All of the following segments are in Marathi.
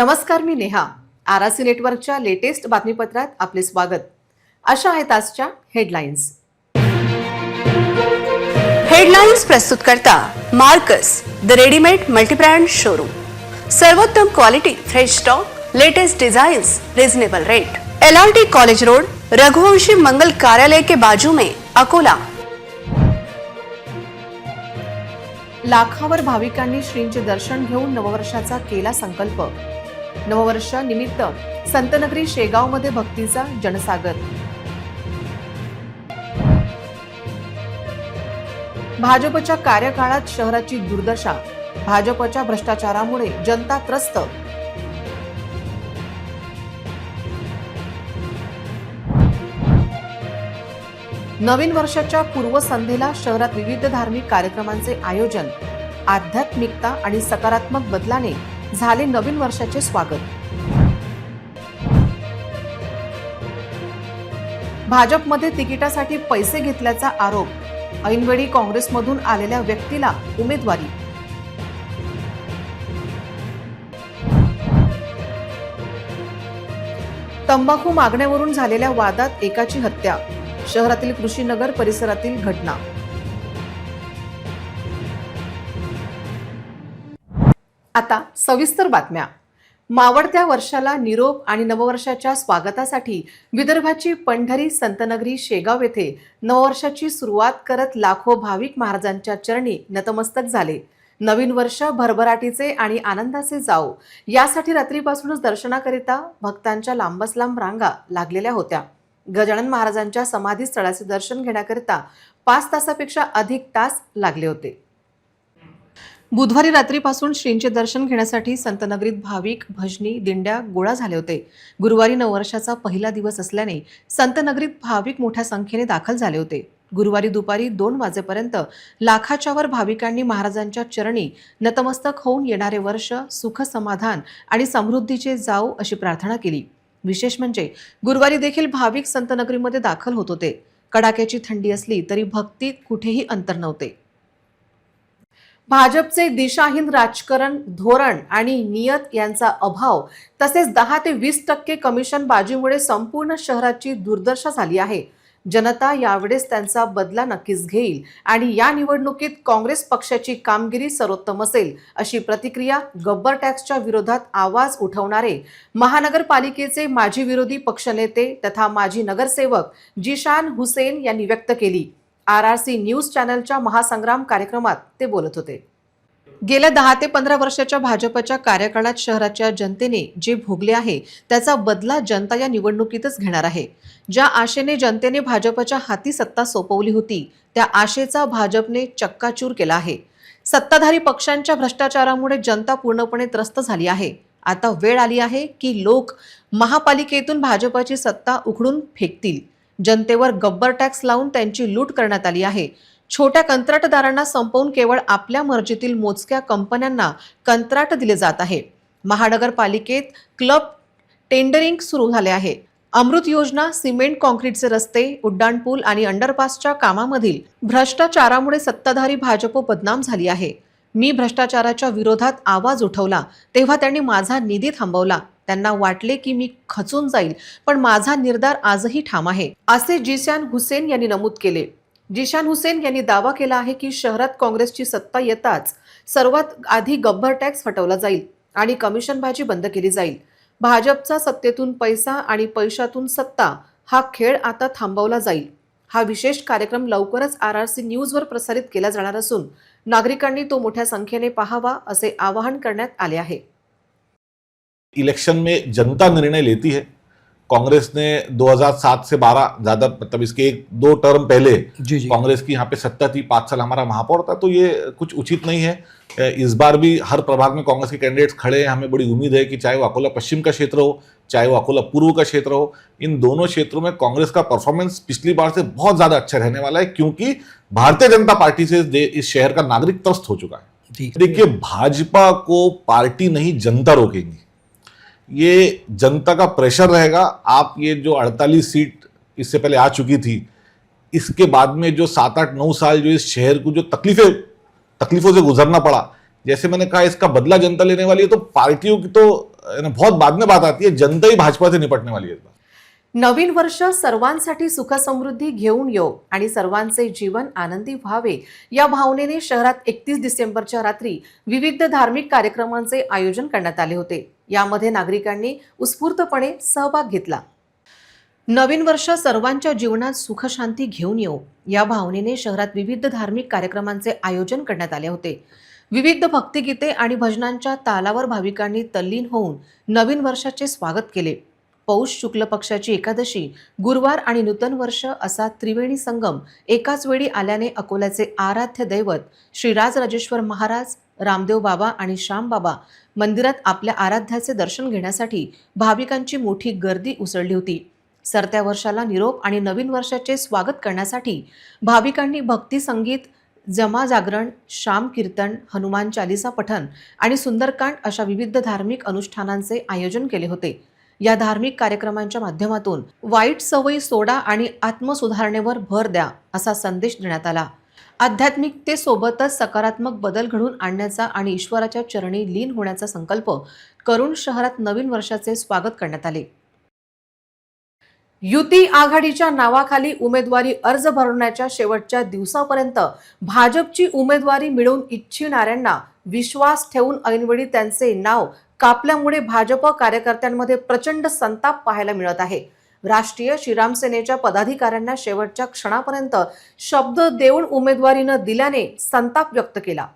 नमस्कार, मी नेहा. आरआरसी नेटवर्कच्या लेटेस्ट बातमीपत्रात आपले स्वागत. अशा आहेत आजच्या हेडलाईन्स. हेडलाईन्स प्रस्तुत करता Marcus the readymade multibrand showroom. सर्वोत्तम quality, fresh stock, latest designs, reasonable rate. LRT college road, Raghuvanshi मंगल कार्यालय के बाजू में, अकोला. लाखावर भाविकांनी श्रींचे दर्शन घेऊन नववर्षाचा केला संकल्प. नववर्ष निमित्त संतनगरी शेगावमध्ये भक्तीचा जनसागर. भाजपच्या कार्यकाळात शहराची दुर्दशा. भाजपच्या भ्रष्टाचारामुळे जनता त्रस्त. नवीन वर्षाच्या पूर्वसंध्येला शहरात विविध धार्मिक कार्यक्रमांचे आयोजन. आध्यात्मिकता आणि सकारात्मक बदलाने झाले नवीन वर्षाचे स्वागत. भाजपमध्ये तिकिटासाठी पैसे घेतल्याचा आरोप. ऐनवेळी काँग्रेसमधून आलेल्या व्यक्तीला उमेदवारी. तंबाखू मागण्यावरून झालेल्या वादात एकाची हत्या. शहरातील कृषीनगर परिसरातील घटना. आता सविस्तर बातम्या. मावळत्या वर्षाला निरोप आणि नववर्षाच्या स्वागतासाठी विदर्भाची पंढरी संतनगरी शेगाव येथे नववर्षाची सुरुवात करत लाखो भाविक महाराजांच्या चरणी नतमस्तक झाले. नवीन वर्ष भरभराटीचे आणि आनंदाचे जावो यासाठी रात्रीपासूनच दर्शनाकरिता भक्तांच्या लांबच लांब रांगा लागलेल्या होत्या. गजानन महाराजांच्या समाधी स्थळाचे दर्शन घेण्याकरिता 5 तासापेक्षा अधिक तास लागले होते. बुधवारी रात्रीपासून श्रींचे दर्शन घेण्यासाठी संतनगरीत भाविक, भजनी, दिंड्या गोळा झाले होते. गुरुवारी नववर्षाचा पहिला दिवस असल्याने संतनगरीत भाविक मोठ्या संख्येने दाखल झाले होते. गुरुवारी दुपारी 2 वाजेपर्यंत लाखाच्या वर भाविकांनी महाराजांच्या चरणी नतमस्तक होऊन येणारे वर्ष सुख, समाधान आणि समृद्धीचे जावो अशी प्रार्थना केली. विशेष म्हणजे गुरुवारी देखील भाविक संतनगरीमध्ये दाखल होत होते. कडाक्याची थंडी असली तरी भक्तीत कुठेही अंतर नव्हते. भाजपचे दिशाहीन राजकारण, धोरण आणि नियत यांचा अभाव तसेच 10 ते 20% कमिशन बाजीमुळे संपूर्ण शहराची दुर्दशा झाली आहे. जनता यावेळेस त्यांचा बदला नक्कीच घेईल आणि या निवडणुकीत काँग्रेस पक्षाची कामगिरी सर्वोत्तम असेल अशी प्रतिक्रिया गब्बर टॅक्सच्या विरोधात आवाज उठवणारे महानगरपालिकेचे माजी विरोधी पक्षनेते तथा माजी नगरसेवक जिशान हुसेन यांनी व्यक्त केली. आरआरसी न्यूज चॅनलच्या महासंग्राम कार्यक्रमात ते बोलत होते. गेल्या 10 ते 15 वर्षाच्या भाजपच्या कार्यकाळात शहराच्या जनतेने जे भोगले आहे त्याचा बदला जनता या निवडणुकीतच घेणार आहे. ज्या आशेने जनतेने भाजपच्या हाती सत्ता सोपवली होती त्या आशेचा भाजपने चक्काचूर केला आहे. सत्ताधारी पक्षांच्या भ्रष्टाचारामुळे जनता पूर्णपणे त्रस्त झाली आहे. आता वेळ आली आहे की लोक महापालिकेतून भाजपची सत्ता उखडून फेकतील. जनतेवर गब्बर टॅक्स लावून त्यांची लूट करण्यात आली आहे. छोट्या कंत्राटदारांना संपवून केवळ आपल्या मर्जीतील मोजक्या कंपन्यांना कंत्राट दिले जात आहे. महानगरपालिकेत क्लब टेंडरिंग सुरू झाले आहे. अमृत योजना, सिमेंट कॉन्क्रीटचे रस्ते, उड्डाणपूल आणि अंडरपासच्या कामामधील भ्रष्टाचारामुळे सत्ताधारी भाजप बदनाम झाली आहे. मी भ्रष्टाचाराच्या विरोधात आवाज उठवला तेव्हा त्यांनी माझा निधी थांबवला. त्यांना वाटले की मी खचून जाईल, पण माझा निर्धार आजही ठाम आहे, असे जिशान हुसेन यांनी नमूद केले. जिशान हुसेन यांनी दावा केला आहे की शहरात काँग्रेसची सत्ता येताच सर्वात आधी गब्बर टॅक्स हटवला जाईल आणि कमिशनबाजी बंद केली जाईल. भाजपचा सत्तेतून पैसा आणि पैशातून सत्ता हा खेळ आता थांबवला जाईल. हा विशेष कार्यक्रम लवकरच आरआरसी न्यूजवर प्रसारित केला जाणार असून नागरिकांनी तो मोठ्या संख्येने पाहावा असे आवाहन करण्यात आले आहे. इलेक्शन में जनता निर्णय लेती है. कांग्रेस ने 2007 से 12 ज्यादा मतलब इसके 1-2 टर्म पहले कांग्रेस की यहाँ पे सत्ता थी. 5 साल हमारा महापौर था. तो ये कुछ उचित नहीं है. इस बार भी हर प्रभाग में कांग्रेस के कैंडिडेट्स खड़े हैं. हमें बड़ी उम्मीद है कि चाहे वो अकोला पश्चिम का क्षेत्र हो, चाहे वो अकोला पूर्व का क्षेत्र हो, इन दोनों क्षेत्रों में कांग्रेस का परफॉर्मेंस पिछली बार से बहुत ज्यादा अच्छा रहने वाला है, क्योंकि भारतीय जनता पार्टी से इस शहर का नागरिक त्रस्त हो चुका है. देखिए, भाजपा को पार्टी नहीं जनता रोकेंगी. ये जनता का प्रेशर रहेगा. आप ये जो 48 सीट इससे पहले आ चुकी थी, इसके बाद में जो 7-8-9 साल जो इस शहर को जो तकलीफों से गुजरना पड़ा, जैसे मैंने कहा, इसका बदला जनता लेने वाली है. तो पार्टियों की तो बहुत बाद में बात आती है, जनता ही भाजपा से निपटने वाली है इस बार। नवीन वर्ष सर्वांसाठी सुख समृद्धी घेऊन येऊ आणि सर्वांचे जीवन आनंदी व्हावे या भावनेने शहरात 31 डिसेंबरच्या रात्री विविध धार्मिक कार्यक्रमांचे आयोजन करण्यात आले होते। यामध्ये नागरिकांनी उत्स्फूर्तपणे सहभाग घेतला। नवीन वर्ष सर्वांच्या जीवनात सुख शांती घेऊन येऊ या भावनेने शहरात विविध धार्मिक कार्यक्रमांचे आयोजन करण्यात आले होते। विविध भक्तिगीते आणि भजनांच्या तालावर भाविकांनी तल्लीन होऊन नवीन वर्षाचे स्वागत केले। पौष शुक्ल पक्षाची एकादशी, गुरुवार आणि नूतन वर्ष असा त्रिवेणी संगम एकाच वेळी आल्याने अकोल्याचे आराध्य दैवत श्री राजराजेश्वर महाराज, रामदेव बाबा आणि श्याम बाबा मंदिरात आपल्या आराध्याचे दर्शन घेण्यासाठी भाविकांची मोठी गर्दी उसळली होती। सरत्या वर्षाला निरोप आणि नवीन वर्षाचे स्वागत करण्यासाठी भाविकांनी भक्ती संगीत, जमा जागरण, श्याम कीर्तन, हनुमान चालीसा पठण आणि सुंदरकांड अशा विविध धार्मिक अनुष्ठानांचे आयोजन केले होते। या धार्मिक कार्यक्रमांच्या माध्यमातून वाईट सवयी सोडा आणि आत्मसुधारणेवर भर द्या असा संदेश देण्यात आला। आध्यात्मिकतेसोबतच सकारात्मक बदल घडवून आणण्याचा आणि ईश्वराच्या चरणी लीन होण्याचा संकल्प करून शहरात नवीन वर्षाचे स्वागत करण्यात आले। युती आघाडीच्या नावाखाली उमेदवारी अर्ज भरवण्याच्या शेवटच्या दिवसापर्यंत भाजपची उमेदवारी मिळवून इच्छिणाऱ्यांना विश्वास ठेवून ऐनवेळी त्यांचे नाव कापल्यामुळे भाजप कार्यकर्त्यांमध्ये प्रचंड संताप पाहायला मिळत आहे। राष्ट्रीय श्रीराम सेनेच्या पदाधिकाऱ्यांना शेवटच्या क्षणापर्यंत शब्द देऊन उमेदवारी न दिल्याने संताप व्यक्त केला।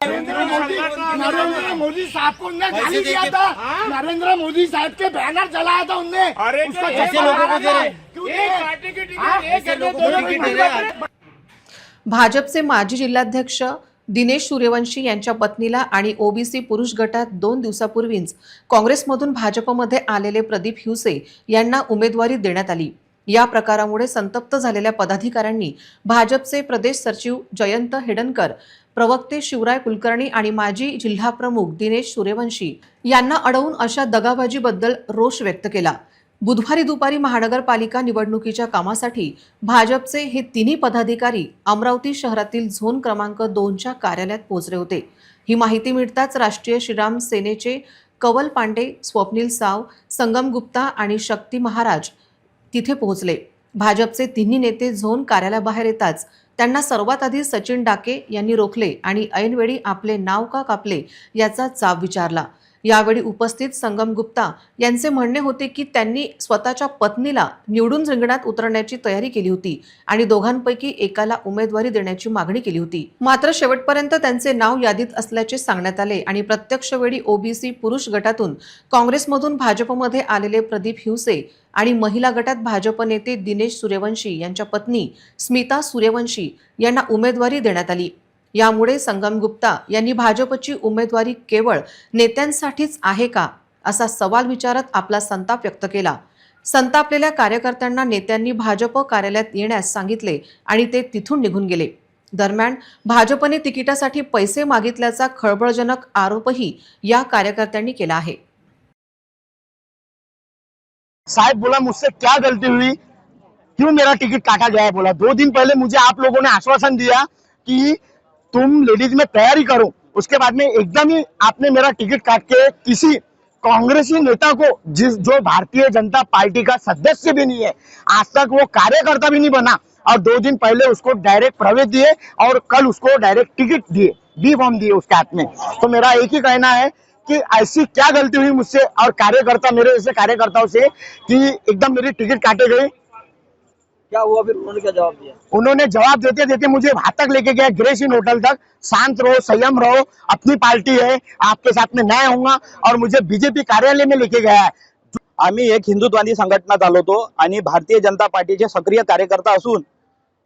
नरेंद्र मोदी साहब को उन्होंने गाली दिया था। नरेंद्र मोदी साहब के बैनर जलाया था उनने। उसको ऐसे लोगों को दे रहे क्यों दे रहे? भाजपचे माजी जिल्हाध्यक्ष दिनेश सूर्यवंशी यांच्या पत्नीला आणि ओबीसी पुरुष गटात 2 दिवसापूर्वीच काँग्रेसमधून भाजपमध्ये आलेले प्रदीप हिवसे यांना उमेदवारी देण्यात आली। या प्रकारामुळे संतप्त झालेल्या पदाधिकाऱ्यांनी भाजपचे प्रदेश सचिव जयंत हेडनकर, प्रवक्ते शिवराय कुलकर्णी आणि माजी जिल्हाप्रमुख दिनेश सूर्यवंशी यांना अडवून अशा दगाबाजीबद्दल रोष व्यक्त केला। बुधवारी दुपारी महानगरपालिका निवडणुकीच्या कामासाठी भाजपचे हे तिन्ही पदाधिकारी अमरावती शहरातील झोन क्रमांक 2च्या कार्यालयात पोहोचले होते। ही माहिती मिळताच राष्ट्रीय श्रीराम सेनेचे कवल पांडे, स्वप्नील साव, संगम गुप्ता आणि शक्ती महाराज तिथे पोहोचले। भाजपचे तिन्ही नेते झोन कार्यालयाबाहेर येताच त्यांना सर्वात आधी सचिन डाके यांनी रोखले आणि ऐनवेळी आपले नाव का कापले याचा जाब विचारला। यावेळी उपस्थित संगम गुप्ता यांचे म्हणणे होते की त्यांनी स्वतःच्या पत्नीला निवडून रिंगणात उतरण्याची तयारी केली होती आणि दोघांपैकी एकाला उमेदवारी देण्याची मागणी केली होती। मात्र शेवटपर्यंत त्यांचे नाव यादीत असल्याचे सांगण्यात आले आणि प्रत्यक्ष वेळी ओबीसी पुरुष गटातून काँग्रेसमधून भाजपमध्ये आलेले प्रदीप हिवसे आणि महिला गटात भाजप नेते दिनेश सूर्यवंशी यांच्या पत्नी स्मिता सूर्यवंशी यांना उमेदवारी देण्यात आली। यामुळे संगम गुप्ता यांनी भाजपची उमेदवारी केवळ नेत्यांसाठीच आहे का असा सवाल विचारत आपला संताप व्यक्त केला। संतापलेल्या कार्यकर्त्यांना नेत्यांनी भाजप कार्यालयात येण्यास सांगितले आणि ते तिथून निघून गेले। दरम्यान भाजपने तिकिटासाठी पैसे मागितल्याचा खळबळजनक आरोपही या कार्यकर्त्यांनी केला आहे। साहब बोला मुझसे क्या गलती हुई, क्यों मेरा टिकट काटा गया है? बोला 2 दिन पहले मुझे आप लोगों ने आश्वासन दिया कि तुम लेडीज में तैयारी करो, उसके बाद में एकदम ही आपने मेरा टिकट काट के किसी कांग्रेसी नेता को जो भारतीय जनता पार्टी का सदस्य भी नहीं है, आज तक वो कार्यकर्ता भी नहीं बना, और 2 दिन पहले उसको डायरेक्ट प्रवेश दिए और कल उसको डायरेक्ट टिकट दिए, बी फॉर्म दिए उसके हाथ में। तो मेरा एक ही कहना है कि ऐसी क्या गलती हुई मुझसे और कार्यकर्ता मेरे जैसे कार्यकर्ताओं से कि एकदम मेरी टिकट काटे गई। क्या हुआ फिर? उन्होंने क्या जवाब दिया? उन्होंने जवाब देते देते मुझे वहां तक लेके गया, ग्रेसिन होटल तक। शांत रहो, संयम रहो, अपनी पार्टी है, आपके साथ में न्याय होगा, और मुझे बीजेपी कार्यालय में लेके गया है। आम्ही एक हिंदुत्वादी संघटना चालवतो आणि भारतीय जनता पार्टीचे सक्रिय कार्यकर्ता असून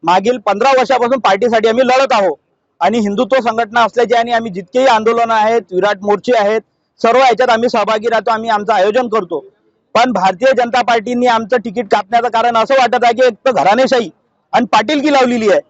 मागील 15 वर्षापासून पार्टीसाठी आम्ही लढत आहोत आणि हिंदुत्व संघटना असल्याचे आणि आम्ही जितकेही आंदोलन आहेत, विराट मोर्चे आहेत, सर्व याच्यात आम्ही सहभागी राहतो, आम्ही आमचं आयोजन करतो। पण भारतीय जनता पार्टीने आमचं तिकीट कापण्याचं कारण असं वाटत आहे की एक तर घराणेशाही आणि पाटीलकी लावलेली आहे।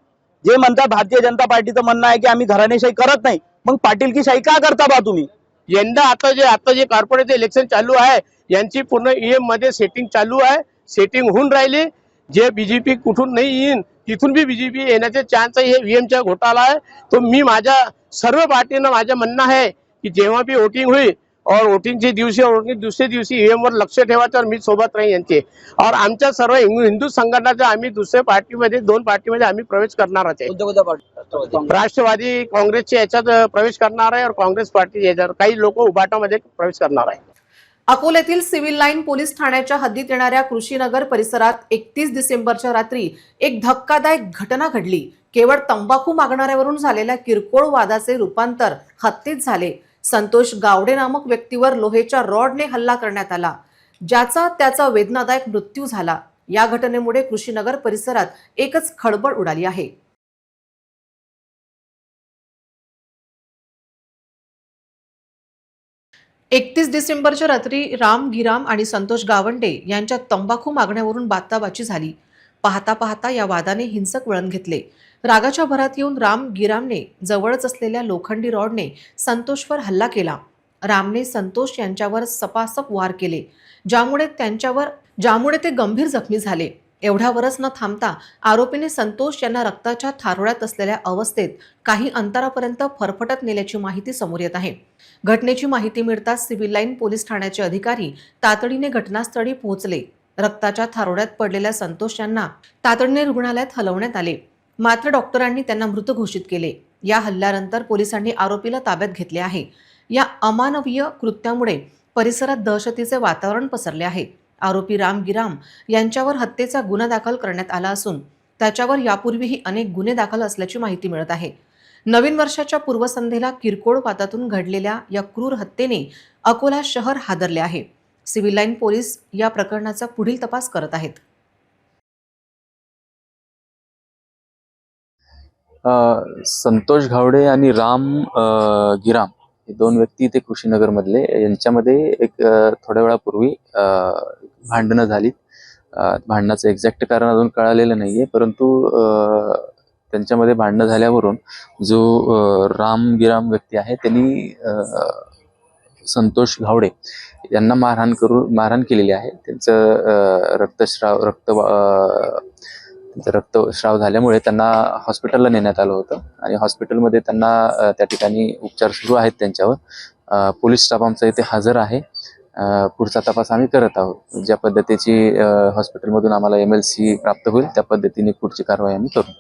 जे म्हणतात भारतीय जनता पार्टीचं म्हणणं आहे की आम्ही घराणेशाही करत नाही, मग पाटीलकीशाही का करता बा तुम्ही? यंदा आता जे कॉर्पोरेट इलेक्शन चालू आहे यांची पूर्ण ईएम मध्ये सेटिंग चालू आहे, सेटिंग होऊन राहिली। जे बीजेपी कुठून नाही येईन तिथून बी बीजेपी येण्याचे चान्स आहे। हे ईएमचा घोटाळा आहे। तो मी माझ्या सर्व पार्टीनं माझं म्हणणं आहे की जेव्हा बी वोटिंग होईल और वोटिंगच्या दिवशी वोटिंग दुसऱ्या दिवशी ईव्हीएम वर लक्ष ठेवायचं और मी सोबत राहीन यांचे और आमच्या सर्व हिंदू संघटनाच्या आम्ही दुसऱ्या पार्टीमध्ये 2 पार्टीमध्ये आम्ही प्रवेश करणारच आहे. राष्ट्रवादी काँग्रेसच्या याच्यात प्रवेश करणार आहे और काँग्रेस पार्टी याच्यात काही लोक उभाटामध्ये प्रवेश करणार आहे. अकोल्यातील सिव्हिल लाईन पोलीस ठाण्याच्या हद्दीत येणाऱ्या कृषीनगर परिसरात 31 डिसेंबरच्या रात्री एक धक्कादायक घटना घडली. केवळ तंबाखू मागणाऱ्यावरून झालेल्या किरकोळ वादाचे रूपांतर हत्येत झाले. संतोष गावडे नामक व्यक्तीवर लोहेच्या रॉडने हल्ला करण्यात आला, ज्याचा त्याचा वेदनादायक मृत्यू झाला. या घटनेमुळे कृषीनगर परिसरात एकच खळबळ उडाली आहे. एकतीस डिसेंबरच्या रात्री राम गिराम आणि संतोष गावंडे यांच्यात तंबाखू मागण्यावरून बाचाबाची झाली. पाहता पाहता या वादाने हिंसक वळण घेतले. रागाच्या भरात येऊन राम गिरामने जवळच असलेल्या लोखंडी रॉडने संतोषवर हल्ला केला. रामने संतोष यांच्यावर सपासप वार केले, ज्यामुळे ते गंभीर जखमी झाले. एवढ्यावरच न थांबता आरोपीने संतोष यांना रक्ताच्या थारोळ्यात असलेल्या अवस्थेत काही अंतरापर्यंत फरफटत नेल्याची माहिती समोर येत आहे. घटनेची माहिती मिळताच सिव्हिल लाईन पोलीस ठाण्याचे अधिकारी तातडीने घटनास्थळी पोहोचले. रक्ताच्या थारोळ्यात पडलेल्या संतोष यांना तातडीने रुग्णालयात हलवण्यात आले, मात्र डॉक्टरांनी त्यांना मृत घोषित केले. या हल्ल्यानंतर पोलिसांनी आरोपीला ताब्यात घेतले आहे. या अमानवीय कृत्यामुळे परिसरात दहशतीचे वातावरण पसरले आहे. आरोपी राम गिराम यांच्यावर हत्येचा गुन्हा दाखल करण्यात आला असून त्याच्यावर यापूर्वीही अनेक गुन्हे दाखल असल्याची माहिती मिळत आहे. नवीन वर्षाच्या पूर्वसंध्येला किरकोळ वादातून घडलेल्या या क्रूर हत्येने अकोला शहर हादरले आहे. सिव्हिल लाईन पोलीस या प्रकरणाचा पुढील तपास करत आहेत. संतोष घावडे आणि राम गिराम हे 2 व्यक्ती इथे कृषीनगर मधले, यांच्यामध्ये एक थोड्या वेळापूर्वी भांडणं झाली. भांडणाचं एक्झॅक्ट कारण अजून कळालेलं नाहीये, परंतु त्यांच्यामध्ये भांडणं झाल्यावरून जो राम गिराम व्यक्ती आहे त्यांनी संतोष घावडे यांना मारहाण केलेली आहे. त्यांचं रक्तस्राव झाल्यामुळे त्यांना हॉस्पिटलला नेण्यात आलं होतं आणि हॉस्पिटलमध्ये त्यांना त्या ठिकाणी उपचार सुरू आहेत त्यांच्यावर. पोलीस स्टाफ आमचा इथे हजर आहे. पुढचा तपास आम्ही करत आहोत. ज्या पद्धतीची हॉस्पिटलमधून आम्हाला MLC प्राप्त होईल त्या पद्धतीने पुढची कारवाई आम्ही करू.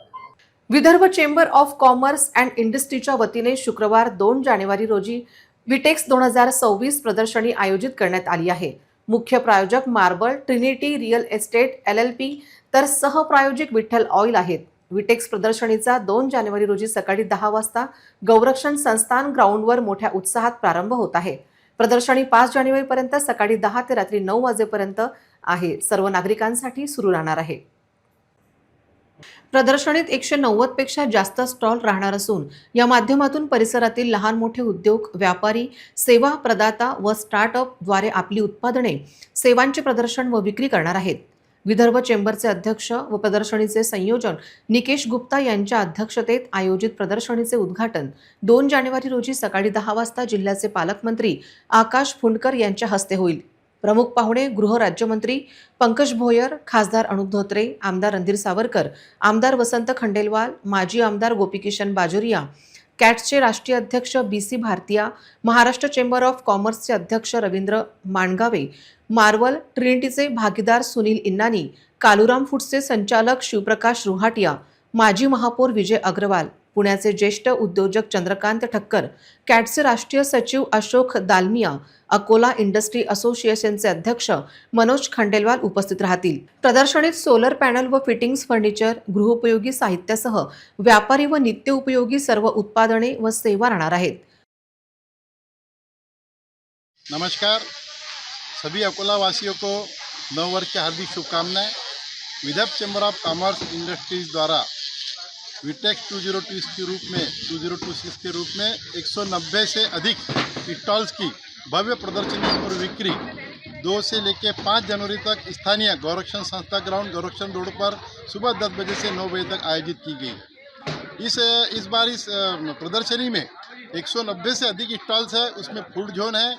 Vidarbha chamber of commerce and इंडस्ट्रीच्या वतीने शुक्रवार 2 जानेवारी रोजी विटेक्स 2026 प्रदर्शनी आयोजित करण्यात आली आहे. मुख्य प्रायोजक marble Trinity real estate LLP तर सहप्रायोजक विठ्ठल ऑइल आहेत. विटेक्स प्रदर्शनीचा 2 जानेवारी रोजी सकाळी 10 वाजता गौरक्षण संस्थान ग्राउंडवर मोठ्या उत्साहात प्रारंभ होत आहे. प्रदर्शनी 5 जानेवारीपर्यंत सकाळी 10 ते रात्री 9 वाजेपर्यंत आहे. सर्व नागरिकांसाठी सुरू राहणार आहे. प्रदर्शनीत 190 पेक्षा जास्त स्टॉल राहणार असून या माध्यमातून परिसरातील लहान मोठे उद्योग, व्यापारी, सेवा प्रदाता व स्टार्टअप द्वारे आपली उत्पादने, सेवांचे प्रदर्शन व विक्री करणार आहेत. विदर्भ चेंबरचे अध्यक्ष व प्रदर्शनीचे संयोजन निकेश गुप्ता यांच्या अध्यक्षतेत आयोजित प्रदर्शनीचे उद्घाटन 2 जानेवारी रोजी सकाळी 10 वाजता जिल्ह्याचे पालकमंत्री आकाश फुंडकर यांच्या हस्ते होईल. प्रमुख पाहुणे गृह राज्यमंत्री पंकज भोयर, खासदार अनुप धोत्रे, आमदार रणधीर सावरकर, आमदार वसंत खंडेलवाल, माजी आमदार गोपीकिशन बाजोरिया, कॅट्सचे राष्ट्रीय अध्यक्ष BC Bhartiya, Maharashtra chamber of कॉमर्सचे अध्यक्ष रवींद्र माणगावे, मार्वल ट्रिनिटीचे भागीदार सुनील इन्नानी, कालुराम फूड्सचे संचालक शिवप्रकाश रुहाटिया, माजी महापौर विजय अग्रवाल, पुण्याचे ज्येष्ठ उद्योजक चंद्रकांत ठक्कर, कॅटचे राष्ट्रीय सचिव अशोक दालमिया, अकोला इंडस्ट्री असोसिएशनचे अध्यक्ष मनोज खंडेलवाल उपस्थित राहतील. प्रदर्शनीत सोलर पॅनल व फिटिंग्स, फर्निचर, गृहोपयोगी साहित्यासह व्यापारी व नित्योपयोगी सर्व उत्पादने व सेवा राहणार आहेत. नमस्कार, सभी अकोला वासियों को नव वर्ष की हार्दिक शुभकामनाएं. Vidarbha chamber of commerce industries द्वारा विटेक्स 2026 के रूप में 190 से अधिक स्टॉल्स की भव्य प्रदर्शनी और बिक्री 2 से लेकर 5 जनवरी तक स्थानीय गौरक्षण संस्था ग्राउंड गौरक्षण रोड पर सुबह 10 बजे से 9 बजे तक आयोजित की गई. इस बार इस प्रदर्शनी में 190 से अधिक स्टॉल्स है. उसमें फूड जोन है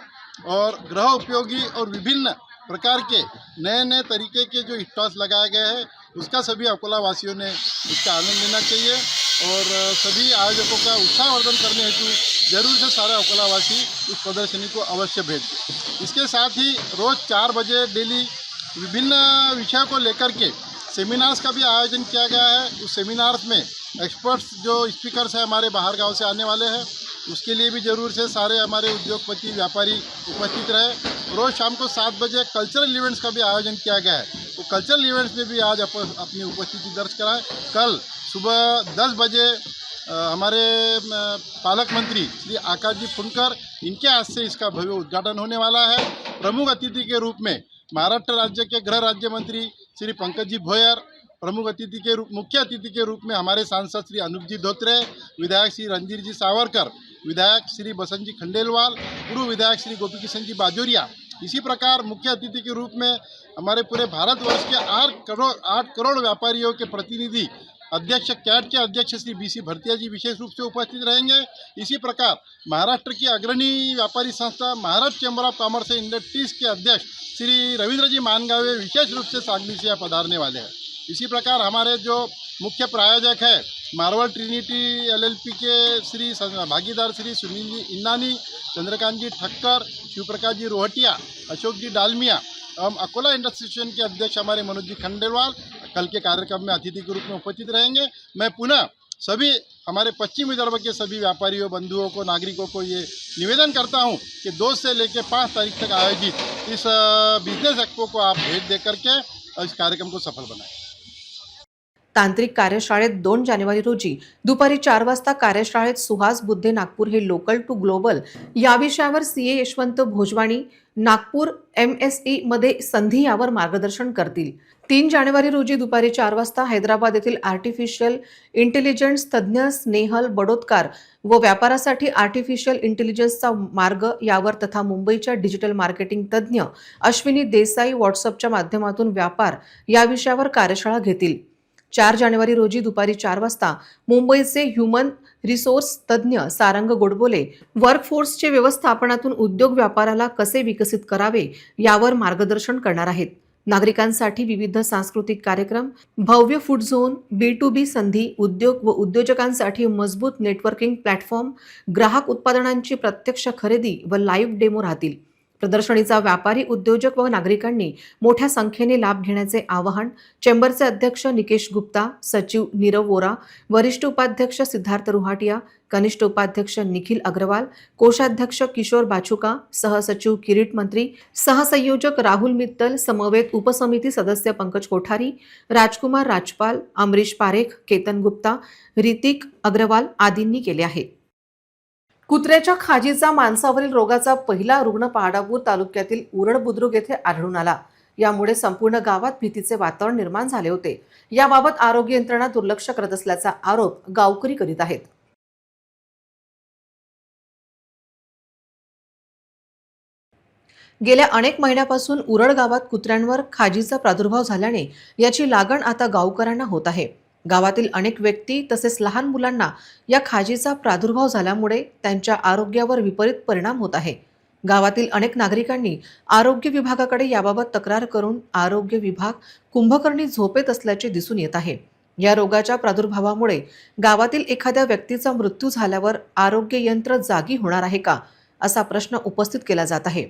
और गृह उपयोगी और विभिन्न प्रकार के नए नए तरीके के जो स्टॉल्स लगाए गए हैं उसका सभी अकोला वासियों ने उसका आनंद लेना चाहिए और सभी आयोजकों का उत्साहवर्धन करने हेतु जरूर से सारे अकोलावासी उस प्रदर्शनी को अवश्य भेज दें। इसके साथ ही रोज़ 4 बजे डेली विभिन्न विषयों को लेकर के सेमिनार्स का भी आयोजन किया गया है। उस सेमिनार्स में एक्सपर्ट्स जो स्पीकर्स हैं हमारे बाहर गांव से आने वाले हैं, उसके लिए भी ज़रूर से सारे हमारे उद्योगपति व्यापारी उपस्थित रहे। रोज़ शाम को 7 बजे कल्चरल इवेंट्स का भी आयोजन किया गया है। तो कल्चरल इवेंट्स में भी आज अपनी उपस्थिति दर्ज कराएं। कल सुबह 10 बजे हमारे पालक मंत्री श्री आकाश जी फुनकर, इनके हाथ से इसका भव्य उद्घाटन होने वाला है। प्रमुख अतिथि के रूप में महाराष्ट्र राज्य के गृह राज्य मंत्री श्री पंकज जी भोयर, प्रमुख अतिथि के मुख्य अतिथि के रूप में हमारे सांसद श्री अनूप जी धोत्रे, विधायक श्री रणधीर जी सावरकर, विधायक श्री बसंत जी खंडेलवाल, पूर्व विधायक श्री गोपी किशन जी बाजोरिया। इसी प्रकार मुख्य अतिथि के रूप में हमारे पूरे भारतवर्ष के 8 करोड़ व्यापारियों के प्रतिनिधि अध्यक्ष कैट के अध्यक्ष श्री BC भरतिया जी विशेष रूप से उपस्थित रहेंगे। इसी प्रकार महाराष्ट्र की अग्रणी व्यापारी संस्था Maharashtra chamber of commerce and industries के अध्यक्ष श्री रविंद्र जी मानगावे विशेष रूप से सांगली से पधारने वाले हैं। इसी प्रकार हमारे जो मुख्य प्रायोजक है मार्वल ट्रिनिटी LLP के श्री भागीदार श्री सुनील जी इन्नानी, चंद्रकांत जी ठक्कर, शिवप्रकाश जी रोहटिया, अशोक जी डालमिया एवं अकोला इंडस्ट्री के अध्यक्ष हमारे मनोज जी खंडेलवाल कल के कार्यक्रम में अतिथि के रूप में उपस्थित रहेंगे। मैं पुनः सभी हमारे पश्चिम विदर्भ के सभी व्यापारियों, बंधुओं को, नागरिकों को ये निवेदन करता हूँ कि 2 से लेकर 5 तारीख तक आयोजित इस बिजनेस एक्सपो को आप भेंट दे करके इस कार्यक्रम को सफल बनाएं। तांत्रिक कार्यशाळेत 2 जानेवारी रोजी दुपारी 4 वाजता कार्यशाळेत सुहास बुद्धे नागपूर हे लोकल टू ग्लोबल या विषयावर CA यशवंत भोजवाणी नागपूर MSE मध्ये संधी यावर मार्गदर्शन करतील। 3 जानेवारी रोजी दुपारी 4 वाजता हैदराबाद येथील आर्टिफिशियल इंटेलिजन्स तज्ज्ञ स्नेहल बडोदकर व व्यापारासाठी आर्टिफिशियल इंटेलिजन्सचा मार्ग यावर तथा मुंबईच्या डिजिटल मार्केटिंग तज्ज्ञ अश्विनी देसाई व्हॉट्सअपच्या माध्यमातून व्यापार या विषयावर कार्यशाळा घेतील। 4 जानेवारी रोजी दुपारी 4 वाजता मुंबईचे ह्युमन रिसोर्स तज्ज्ञ सारंग गोडबोले वर्कफोर्सचे व्यवस्थापनातून उद्योग व्यापाराला कसे विकसित करावे यावर मार्गदर्शन करणार आहेत। नागरिकांसाठी विविध सांस्कृतिक कार्यक्रम, भव्य फूड झोन, B2B संधी, उद्योग व उद्योजकांसाठी मजबूत नेटवर्किंग प्लॅटफॉर्म, ग्राहक उत्पादनांची प्रत्यक्ष खरेदी व लाईव्ह डेमो राहतील। प्रदर्शनीचा व्यापारी, उद्योजक व नागरिकांनी मोठ्या संख्येने लाभ घेण्याचे आवाहन चेंबरचे अध्यक्ष निकेश गुप्ता, सचिव नीरव वोरा, वरिष्ठ उपाध्यक्ष सिद्धार्थ रुहाटिया, कनिष्ठ उपाध्यक्ष निखिल अग्रवाल, कोषाध्यक्ष किशोर बाचुका, सहसचिव किरीट मंत्री, सहसंयोजक राहुल मित्तल, समवेत उपसमिती सदस्य पंकज कोठारी, राजकुमार राजपाल, अमरीश पारेख, केतन गुप्ता, ऋतिक अग्रवाल आदींनी केले आहे। कुत्र्याच्या खाजीचा माणसावरील रोगाचा पहिला रुग्ण पहाडापूर तालुक्यातील उरड बुद्रुक येथे आढळून आला। यामुळे संपूर्ण गावात भीतीचे वातावरण निर्माण झाले होते। याबाबत आरोग्य यंत्रणा दुर्लक्ष करत असल्याचा आरोप गावकरी करीत आहेत। गेल्या अनेक महिन्यापासून उरड गावात कुत्र्यांवर खाजीचा प्रादुर्भाव झाल्याने याची लागण आता गावकऱ्यांना होत आहे। गावातील अनेक व्यक्ती तसेच लहान मुलांना या खाजीचा प्रादुर्भाव झाल्यामुळे त्यांच्या आरोग्यावर विपरीत परिणाम होत आहे। गावातील अनेक नागरिकांनी आरोग्य विभागाकडे याबाबत तक्रार करून आरोग्य विभाग कुंभकर्णी झोपेत असल्याचे दिसून येत आहे। या रोगाच्या प्रादुर्भावामुळे गावातील एखाद्या व्यक्तीचा मृत्यू झाल्यावर आरोग्य यंत्र जागी होणार आहे का, असा प्रश्न उपस्थित केला जात आहे।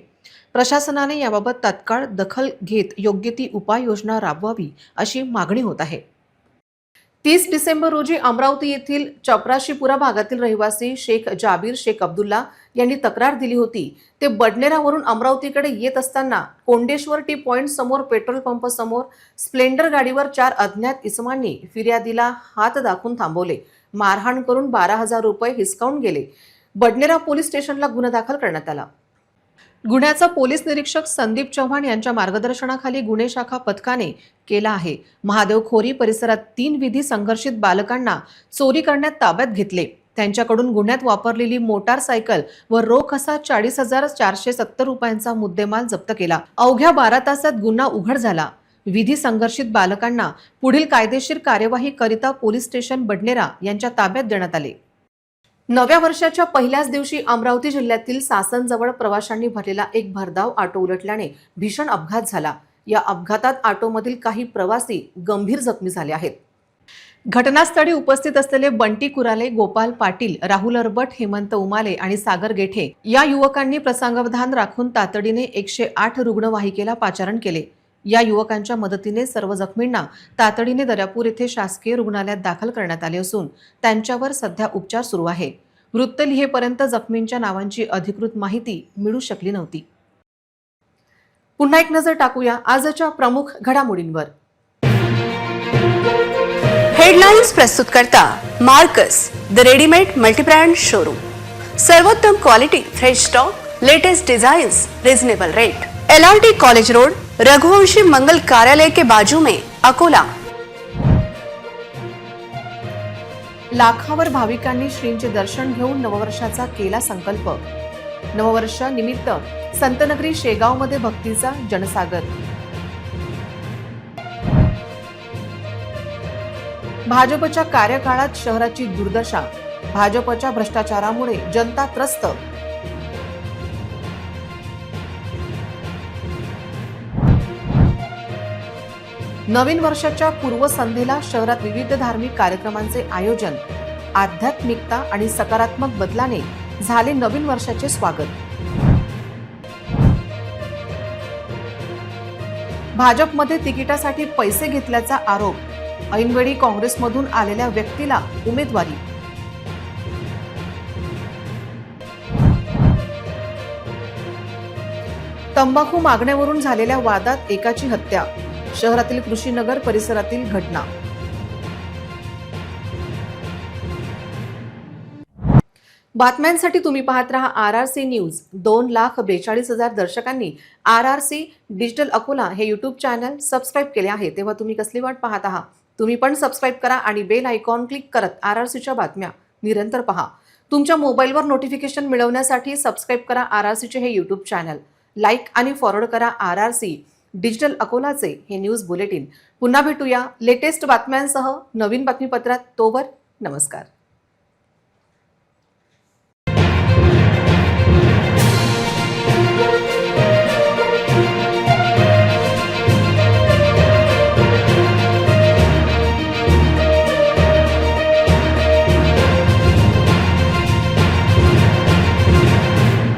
प्रशासनाने याबाबत तात्काळ दखल घेत योग्य ती उपाययोजना राबवावी अशी मागणी होत आहे। 30 डिसेंबर रोजी अमरावती येथील चपराशीपुरा भागातील रहिवासी शेख जाबीर शेख अब्दुल्ला यांनी तक्रार दिली होती। ते बडनेरावरून अमरावतीकडे येत असताना कोंडेश्वर टी पॉइंट समोर पेट्रोल पंप समोर स्प्लेंडर गाडीवर 4 अज्ञात इसमांनी फिर्यादीला हात दाखवून थांबवले, मारहाण करून 12,000 रुपये हिसकावून गेले। बडनेरा पोलीस स्टेशनला गुन्हा दाखल करण्यात आला। गुन्ह्याचा पोलीस निरीक्षक संदीप चव्हाण यांच्या मार्गदर्शनाखाली गुन्हे शाखा पथकाने केला आहे। महादेव खोरी परिसरात 3 विधी संघर्षित बालकांना चोरी करण्यात ताब्यात घेतले। त्यांच्याकडून गुन्ह्यात वापरलेली मोटारसायकल व रोख असा 40,470 रुपयांचा मुद्देमाल जप्त केला। अवघ्या 12 तासात गुन्हा उघड झाला। विधी संघर्षित बालकांना पुढील कायदेशीर कार्यवाही करिता पोलीस स्टेशन बडनेरा यांच्या ताब्यात देण्यात आले। नव्या वर्षाच्या पहिल्याच दिवशी अमरावती जिल्ह्यातील सासनजवळ प्रवाशांनी भरलेला एक भरधाव ऑटो उलटल्याने भीषण अपघात झाला। या अपघातात ऑटोमधील काही प्रवासी गंभीर जखमी झाले आहेत। घटनास्थळी उपस्थित असलेले बंटी कुराले, गोपाल पाटील, राहुल अरबट, हेमंत उमाले आणि सागर गेठे या युवकांनी प्रसंगावधान राखून तातडीने 108 रुग्णवाहिकेला पाचारण केले. या युवकांच्या मदतीने सर्व जखमींना तातडीने दर्यापूर येथे शासकीय रुग्णालयात दाखल करण्यात आले असून त्यांच्यावर सध्या उपचार सुरू आहे. वृत्त लिहेपर्यंत जखमींच्या नावांची अधिकृत माहिती मिळू शकली नव्हती. पुन्हा एक नजर टाकूया आजच्या प्रमुख घडामोडींवर. हेडलाइन्स प्रस्तुत करता Marcus the readymade multibrand showroom. सर्वोत्तम quality, fresh stock, latest designs, reasonable rate. LRT college road, Raghuvanshi मंगल कार्यालय के बाजू में, अकोला. लाखावर भाविकांनी श्रींचे दर्शन घेऊन नववर्षाचा केला संकल्प. नववर्षानिमित्त संतनगरी शेगावमध्ये भक्तीचा जनसागर. भाजपच्या कार्यकाळात शहराची दुर्दशा. भाजपच्या भ्रष्टाचारामुळे जनता त्रस्त. नवीन वर्षाच्या पूर्वसंध्येला शहरात विविध धार्मिक कार्यक्रमांचे आयोजन. आध्यात्मिकता आणि सकारात्मक बदलाने झाले नवीन वर्षाचे स्वागत. भाजपमध्ये तिकिटासाठी पैसे घेतल्याचा आरोप. ऐनवेळी काँग्रेसमधून आलेल्या व्यक्तीला उमेदवारी. तंबाखू मागण्यावरून झालेल्या वादात एकाची हत्या. शहरातील कृषीनगर परिसरातील घटना. बातम्यांसाठी तुम्ही पाहत रहा RRC news. 2,42,000 दर्शकांनी RRC digital Akola हे यूट्यूब चॅनल सबस्क्राईब केले आहे. तेव्हा तुम्ही कसली वाट पाहत आहात? तुम्ही पण सबस्क्राईब करा आणि बेल आयकॉन क्लिक करत RRCच्या बातम्या निरंतर पहा. तुमच्या मोबाईलवर नोटिफिकेशन मिळवण्यासाठी सबस्क्राईब करा RRCचे हे यूट्यूब चॅनल. लाईक आणि फॉरवर्ड करा RRC डिजिटल अकोलाचे हे न्यूज बुलेटिन. पुन्हा भेटूया लेटेस्ट बातम्यांसह नवीन बातमीपत्रात. तोवर नमस्कार.